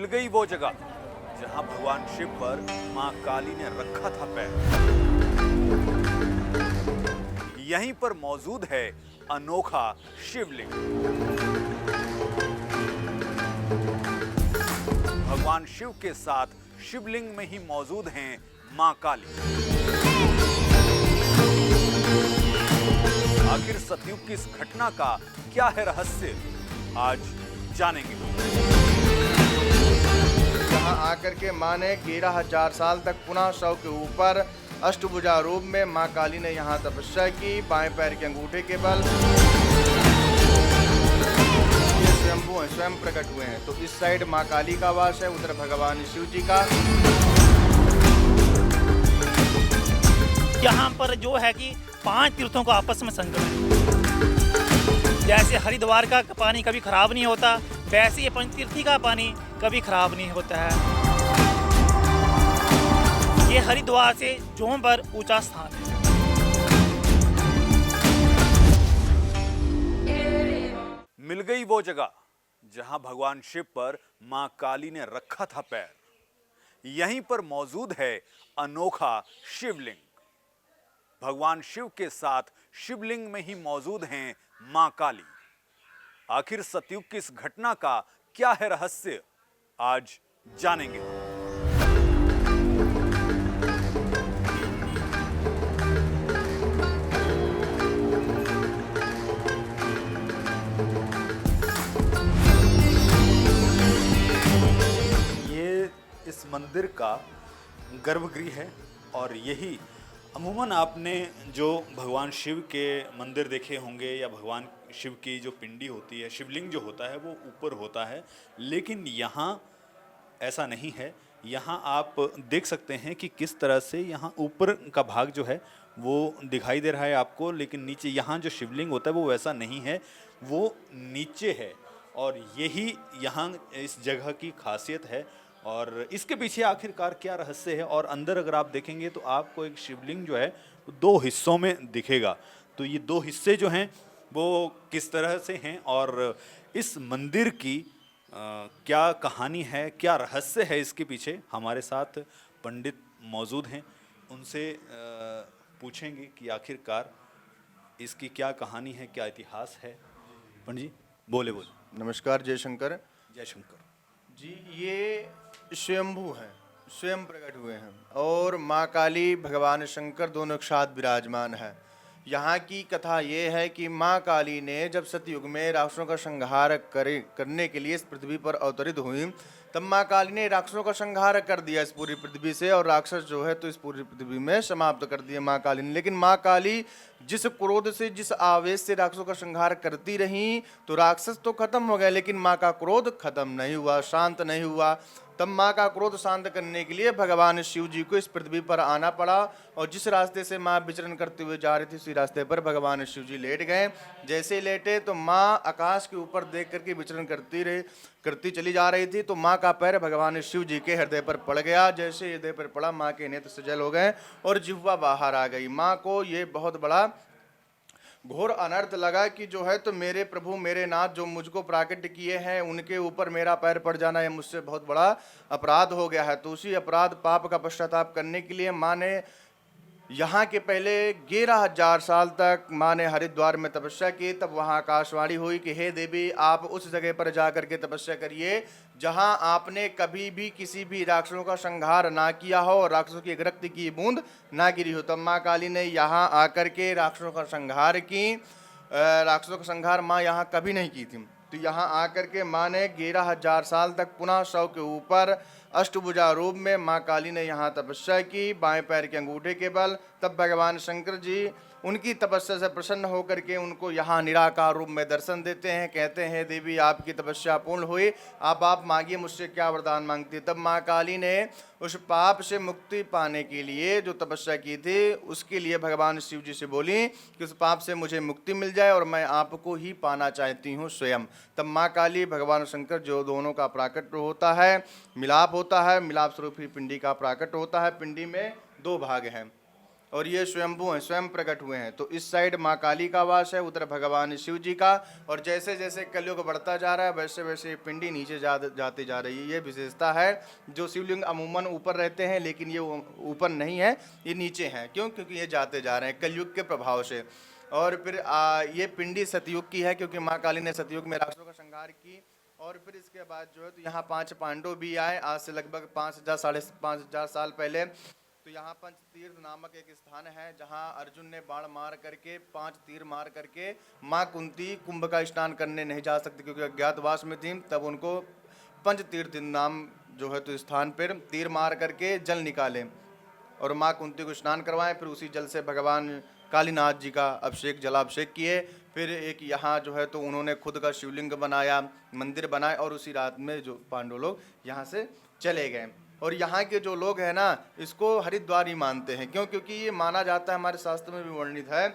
गई वो जगह जहां भगवान शिव पर मां काली ने रखा था पैर। यहीं पर मौजूद है अनोखा शिवलिंग। भगवान शिव के साथ शिवलिंग में ही मौजूद हैं मां काली। आखिर सतयुग की इस घटना का क्या है रहस्य, आज जानेंगे। यहाँ आकर के माँ ने 11,000 साल तक पुनः शव के ऊपर अष्टभुजा रूप में माँ काली ने यहाँ तपस्या की, बाएं पैर के अंगूठे के बल। ये स्वयंभू हैं, स्वयं प्रकट हुए हैं। तो इस साइड माँ काली का वास है, उधर भगवान शिव जी का। यहाँ पर जो है कि 5 तीर्थों का आपस में संगम है। जैसे हरिद्वार का पानी कभी खराब नहीं होता, वैसे ये पंचतीर्थी का पानी कभी खराब नहीं होता है। ये हरिद्वार से जों पर ऊंचा स्थान है। मिल गई वो जगह जहां भगवान शिव पर मां काली ने रखा था पैर। यहीं पर मौजूद है अनोखा शिवलिंग। भगवान शिव के साथ शिवलिंग में ही मौजूद हैं मां काली। आखिर सतयुग की इस घटना का क्या है रहस्य, आज जानेंगे। ये इस मंदिर का गर्भगृह है और यही अमूमन आपने जो भगवान शिव के मंदिर देखे होंगे या भगवान शिव की जो पिंडी होती है, शिवलिंग जो होता है वो ऊपर होता है, लेकिन यहाँ ऐसा नहीं है। यहाँ आप देख सकते हैं कि किस तरह से यहाँ ऊपर का भाग जो है वो दिखाई दे रहा है आपको, लेकिन नीचे यहाँ जो शिवलिंग होता है वो वैसा नहीं है, वो नीचे है। और यही यहाँ इस जगह की खासियत है। और इसके पीछे आखिरकार क्या रहस्य है, और अंदर अगर आप देखेंगे तो आपको एक शिवलिंग जो है 2 हिस्सों में दिखेगा। तो ये 2 हिस्से जो हैं वो किस तरह से हैं और इस मंदिर की क्या कहानी है, क्या रहस्य है इसके पीछे, हमारे साथ पंडित मौजूद हैं। उनसे पूछेंगे कि आखिरकार इसकी क्या कहानी है, क्या इतिहास है। पंडित जी बोले। नमस्कार, जय शंकर। जय शंकर जी, ये स्वयंभू हैं, स्वयं प्रकट हुए हैं और माँ काली भगवान शंकर दोनों एक साथ विराजमान है। यहाँ की कथा ये है कि माँ काली ने जब सतयुग में राक्षसों का संहार करने के लिए इस पृथ्वी पर अवतरित हुई, तब माँ काली ने राक्षसों का संहार कर दिया इस पूरी पृथ्वी से, और राक्षस जो है तो इस पूरी पृथ्वी में समाप्त कर दिए माँ काली ने। लेकिन माँ काली जिस क्रोध से, जिस आवेश से राक्षसों का संहार करती रही, तो राक्षस तो खत्म हो गए लेकिन माँ का क्रोध खत्म नहीं हुआ, शांत नहीं हुआ। तब माँ का क्रोध शांत करने के लिए भगवान शिव जी को इस पृथ्वी पर आना पड़ा, और जिस रास्ते से माँ विचरण करते हुए जा रही थी उसी रास्ते पर भगवान शिव जी लेट गए। जैसे लेटे तो माँ आकाश के ऊपर देख करके विचरण करती चली जा रही थी, तो माँ का पैर भगवान शिव जी के हृदय पर पड़ गया। जैसे हृदय पर पड़ा, माँ के नेत्र सजल हो गए और जिह्वा बाहर आ गई। माँ को ये बहुत बड़ा घोर अनर्थ लगा कि जो है तो मेरे प्रभु, मेरे नाथ जो मुझको प्राकट्य किए हैं, उनके ऊपर मेरा पैर पड़ जाना है मुझसे बहुत बड़ा अपराध हो गया है। तो उसी अपराध पाप का पश्चाताप करने के लिए माँ ने यहाँ के पहले 11,000 साल तक माँ ने हरिद्वार में तपस्या की। तब वहाँ आकाशवाणी हुई कि हे देवी, आप उस जगह पर जा करके तपस्या करिए जहाँ आपने कभी भी किसी भी राक्षसों का संहार ना किया हो और राक्षसों की एक रक्त की बूंद ना गिरी हो। तब माँ काली ने यहाँ आकर के राक्षसों का संहार की। राक्षसों का संहार माँ यहाँ कभी नहीं की थी। तो यहाँ आकर के माँ ने 11,000 साल तक पुनः शव के ऊपर अष्टभुजा रूप में माँ काली ने यहाँ तपस्या की, बाएं पैर के अंगूठे के बल। तब भगवान शंकर जी उनकी तपस्या से प्रसन्न होकर के उनको यहाँ निराकार रूप में दर्शन देते हैं। कहते हैं देवी, आपकी तपस्या पूर्ण हुई, आप मांगिए, मुझसे क्या वरदान मांगती है। तब माँ काली ने उस पाप से मुक्ति पाने के लिए जो तपस्या की थी, उसके लिए भगवान शिव जी से बोली कि उस पाप से मुझे मुक्ति मिल जाए और मैं आपको ही पाना चाहती हूँ स्वयं। तब माँ काली भगवान शंकर जो दोनों का प्राकट होता है, मिलाप होता है, मिलाप स्वरूप ही पिंडी का प्राकट होता है। पिंडी में 2 भाग हैं, और ये स्वयंभू हैं, स्वयं प्रकट हुए हैं। तो इस साइड माँ काली का वास है, उधर भगवान शिव जी का। और जैसे जैसे कलयुग बढ़ता जा रहा है वैसे वैसे ये पिंडी नीचे जाती जा रही है। ये विशेषता है। जो शिवलिंग अमूमन ऊपर रहते हैं, लेकिन ये ऊपर नहीं है, ये नीचे हैं। क्यों? क्योंकि ये जाते जा रहे हैं कलयुग के प्रभाव से। और फिर ये पिंडी सतयुग की है, क्योंकि माँ काली ने सतयुग में राक्षसों का संहार की। और फिर इसके बाद जो है तो यहाँ 5 पांडव भी आए, आज से लगभग 5000 साढ़े 5000 साल पहले। तो यहाँ पंचतीर्थ नामक एक स्थान है, जहाँ अर्जुन ने बाण मार करके 5 तीर मार करके माँ कुंती कुंभ का स्नान करने नहीं जा सकती, क्योंकि अज्ञातवास में थी। तब उनको पंचतीर्थ नाम जो है तो स्थान पर तीर मार करके जल निकाले और माँ कुंती को स्नान करवाएं। फिर उसी जल से भगवान कालीनाथ जी का अभिषेक, जलाभिषेक किए। फिर एक यहाँ जो है तो उन्होंने खुद का शिवलिंग बनाया, मंदिर बनाए, और उसी रात में जो पांडव लोग यहाँ से चले गए। और यहाँ के जो लोग हैं ना, इसको हरिद्वार ही मानते हैं। क्यों? क्योंकि ये माना जाता है, हमारे शास्त्र में भी वर्णित है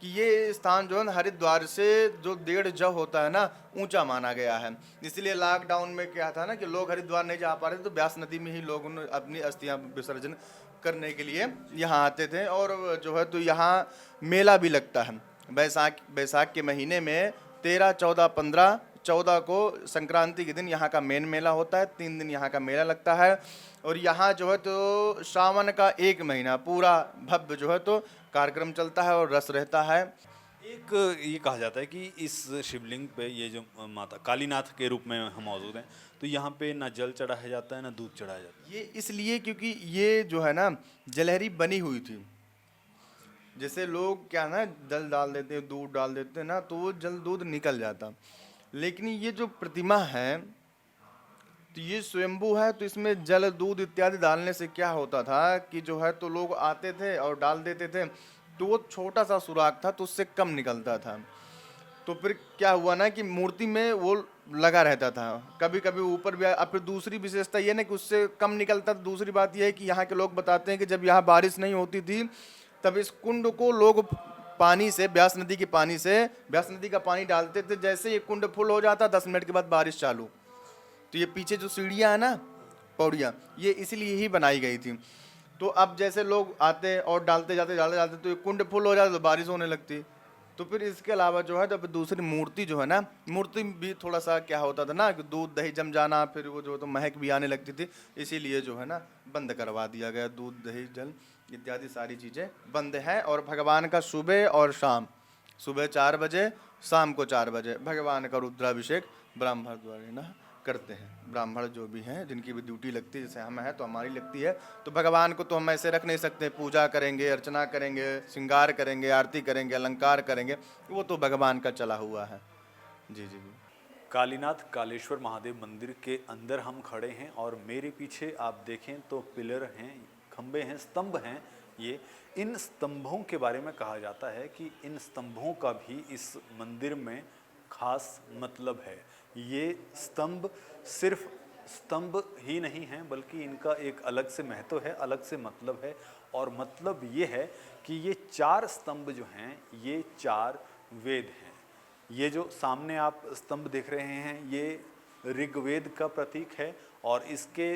कि ये स्थान जो है हरिद्वार से जो 1.5 जौ होता है ना, ऊंचा माना गया है। इसलिए लॉकडाउन में क्या था ना कि लोग हरिद्वार नहीं जा पा रहे थे, तो ब्यास नदी में ही लोग अपनी अस्थियां विसर्जन करने के लिए यहाँ आते थे। और जो है तो यहाँ मेला भी लगता है। बैसाख के महीने में 13, 14, 15, 14 को संक्रांति के दिन यहाँ का मेन मेला होता है। 3 दिन यहाँ का मेला लगता है। और यहाँ जो है तो सावन का 1 महीना पूरा भव्य जो है तो कार्यक्रम चलता है और रस रहता है। एक ये कहा जाता है कि इस शिवलिंग पे, ये जो माता कालीनाथ के रूप में हम मौजूद हैं, तो यहाँ पे ना जल चढ़ाया जाता है ना दूध चढ़ाया जाता है। ये इसलिए क्योंकि ये जो है ना जलहरी बनी हुई थी। जैसे लोग क्या ना जल डाल देते हैं, दूध डाल देते हैं ना, तो वो जल दूध निकल जाता। लेकिन ये जो प्रतिमा है तो ये स्वयंभू है। तो इसमें जल दूध इत्यादि डालने से क्या होता था कि जो है तो लोग आते थे और डाल देते थे, तो वो छोटा सा सुराख था तो उससे कम निकलता था। तो फिर क्या हुआ ना कि मूर्ति में वो लगा रहता था, कभी कभी ऊपर भी। अब फिर दूसरी विशेषता ये ना कि उससे कम निकलता था। दूसरी बात ये है कि यहाँ के लोग बताते हैं कि जब यहाँ बारिश नहीं होती थी, तब इस कुंड को लोग पानी से, ब्यास नदी के पानी से, ब्यास नदी का पानी डालते थे। जैसे ये कुंड फुल हो जाता, 10 मिनट के बाद बारिश चालू। तो ये पीछे जो सीढ़ियाँ है ना, पौड़ियाँ, ये इसलिए ही बनाई गई थी। तो अब जैसे लोग आते और डालते जाते तो ये कुंड फुल हो जाता, तो बारिश होने लगती। तो फिर इसके अलावा जो है तो दूसरी मूर्ति जो है ना, मूर्ति भी थोड़ा सा क्या होता था ना कि दूध दही जम जाना, फिर वो जो तो महक भी आने लगती थी। इसीलिए जो है ना बंद करवा दिया गया, दूध दही जल इत्यादि सारी चीज़ें बंद हैं। और भगवान का सुबह और शाम, सुबह 4 बजे, शाम को 4 बजे भगवान का रुद्राभिषेक ब्राह्मण द्वारा ना करते हैं। ब्राह्मण जो भी हैं, जिनकी भी ड्यूटी लगती है, जैसे हम हैं तो हमारी लगती है। तो भगवान को तो हम ऐसे रख नहीं सकते, पूजा करेंगे, अर्चना करेंगे, श्रृंगार करेंगे, आरती करेंगे, अलंकार करेंगे, वो तो भगवान का चला हुआ है। जी जी। कालीनाथ कालेश्वर महादेव मंदिर के अंदर हम खड़े हैं और मेरे पीछे आप देखें तो पिलर हैं, खंबे हैं, स्तंभ हैं। ये इन स्तंभों के बारे में कहा जाता है कि इन स्तंभों का भी इस मंदिर में खास मतलब है। ये स्तंभ सिर्फ स्तंभ ही नहीं हैं, बल्कि इनका एक अलग से महत्व है, अलग से मतलब है। और मतलब ये है कि ये 4 स्तंभ जो हैं, ये 4 वेद हैं। ये जो सामने आप स्तंभ देख रहे हैं, ये ऋग्वेद का प्रतीक है। और इसके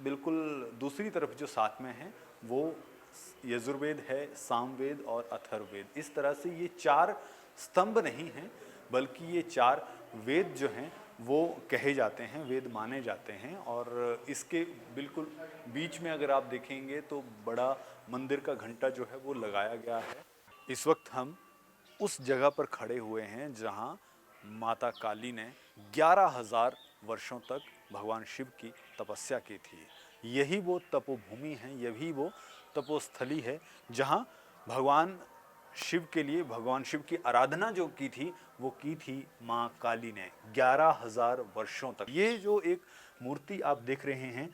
बिल्कुल दूसरी तरफ जो साथ में है, वो यजुर्वेद है, सामवेद और अथर्ववेद। इस तरह से ये 4 स्तंभ नहीं हैं, बल्कि ये 4 वेद जो हैं वो कहे जाते हैं, वेद माने जाते हैं। और इसके बिल्कुल बीच में अगर आप देखेंगे तो बड़ा मंदिर का घंटा जो है वो लगाया गया है। इस वक्त हम उस जगह पर खड़े हुए हैं जहां माता काली ने 11,000 वर्षों तक भगवान शिव की तपस्या की थी। यही वो तपोभूमि है, यही वो तपोस्थली है जहां भगवान शिव के लिए, भगवान शिव की आराधना जो की थी वो की थी माँ काली ने 11,000 वर्षों तक। ये जो एक मूर्ति आप देख रहे हैं,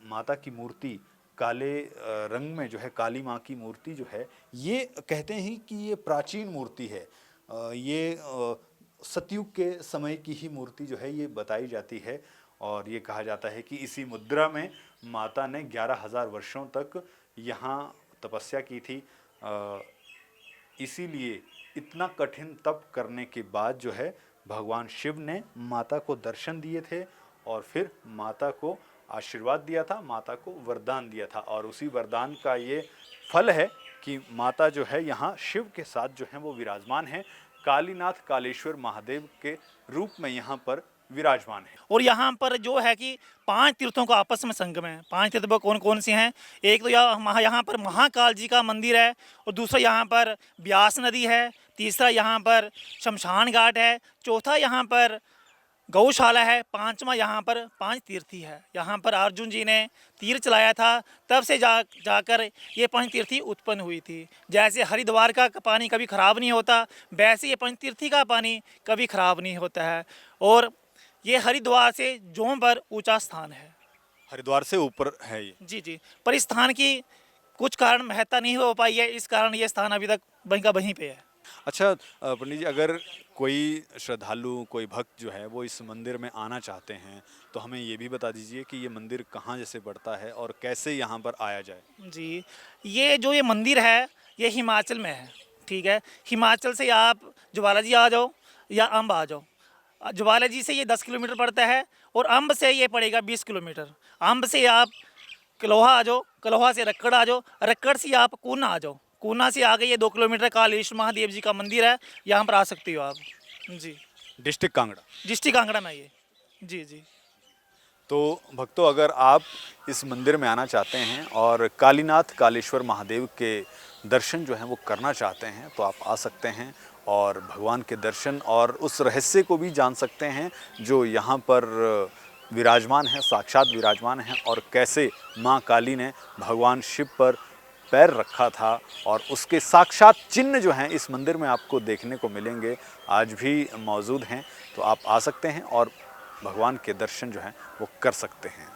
माता की मूर्ति काले रंग में जो है, काली माँ की मूर्ति जो है, ये कहते हैं कि ये प्राचीन मूर्ति है। ये सतयुग के समय की ही मूर्ति जो है ये बताई जाती है। और ये कहा जाता है कि इसी मुद्रा में माता ने 11,000 वर्षों तक यहाँ तपस्या की थी। इसीलिए इतना कठिन तप करने के बाद जो है भगवान शिव ने माता को दर्शन दिए थे और फिर माता को आशीर्वाद दिया था, माता को वरदान दिया था, और उसी वरदान का ये फल है कि माता जो है यहाँ शिव के साथ जो है वो विराजमान है, कालीनाथ कालेश्वर महादेव के रूप में यहाँ पर विराजमान है। और यहाँ पर जो है कि 5 तीर्थों का आपस में संगम है। 5 तीर्थ कौन कौन से हैं? एक तो यहाँ पर महाकाल जी का मंदिर है, और दूसरा यहाँ पर ब्यास नदी है, तीसरा यहाँ पर शमशान घाट है, चौथा यहाँ पर गौशाला है, पांचवा यहाँ पर 5 तीर्थी है। यहाँ पर अर्जुन जी ने तीर चलाया था, तब से जाकर ये 5 तीर्थी उत्पन्न हुई थी। जैसे हरिद्वार का पानी कभी ख़राब नहीं होता, वैसे ये 5 तीर्थी का पानी कभी ख़राब नहीं होता है। और ये हरिद्वार से जों पर ऊंचा स्थान है। हरिद्वार से ऊपर है ये। जी जी, पर इस स्थान की कुछ कारण महत्ता नहीं हो पाई है, इस कारण ये स्थान अभी तक वहीं का वहीं पे है। अच्छा पंडित जी, अगर कोई श्रद्धालु, कोई भक्त जो है वो इस मंदिर में आना चाहते हैं तो हमें ये भी बता दीजिए कि ये मंदिर कहाँ जैसे पड़ता है और कैसे यहाँ पर आया जाए। जी, ये मंदिर है ये हिमाचल में है। ठीक है, हिमाचल से आप ज्वाला जी आ जाओ या अम्ब आ जाओ। ज्वाला जी से ये 10 किलोमीटर पड़ता है, और अम्ब से ये पड़ेगा 20 किलोमीटर। अम्ब से आप कलोहा आ जाओ, कलोहा से रक्कड़ आ जाओ, रक्कड़ से आप कूना आ जाओ, कूना से आगे ये 2 किलोमीटर कालेश्वर महादेव जी का मंदिर है, यहाँ पर आ सकते हो आप। जी, डिस्ट्रिक्ट कांगड़ा। डिस्ट्रिक्ट कांगड़ा में ये। जी जी। तो भक्तों, अगर आप इस मंदिर में आना चाहते हैं और कालीनाथ कालेश्वर महादेव के दर्शन जो हैं वो करना चाहते हैं तो आप आ सकते हैं और भगवान के दर्शन और उस रहस्य को भी जान सकते हैं जो यहाँ पर विराजमान है, साक्षात विराजमान है, और कैसे माँ काली ने भगवान शिव पर पैर रखा था, और उसके साक्षात चिन्ह जो हैं इस मंदिर में आपको देखने को मिलेंगे, आज भी मौजूद हैं। तो आप आ सकते हैं और भगवान के दर्शन जो हैं वो कर सकते हैं।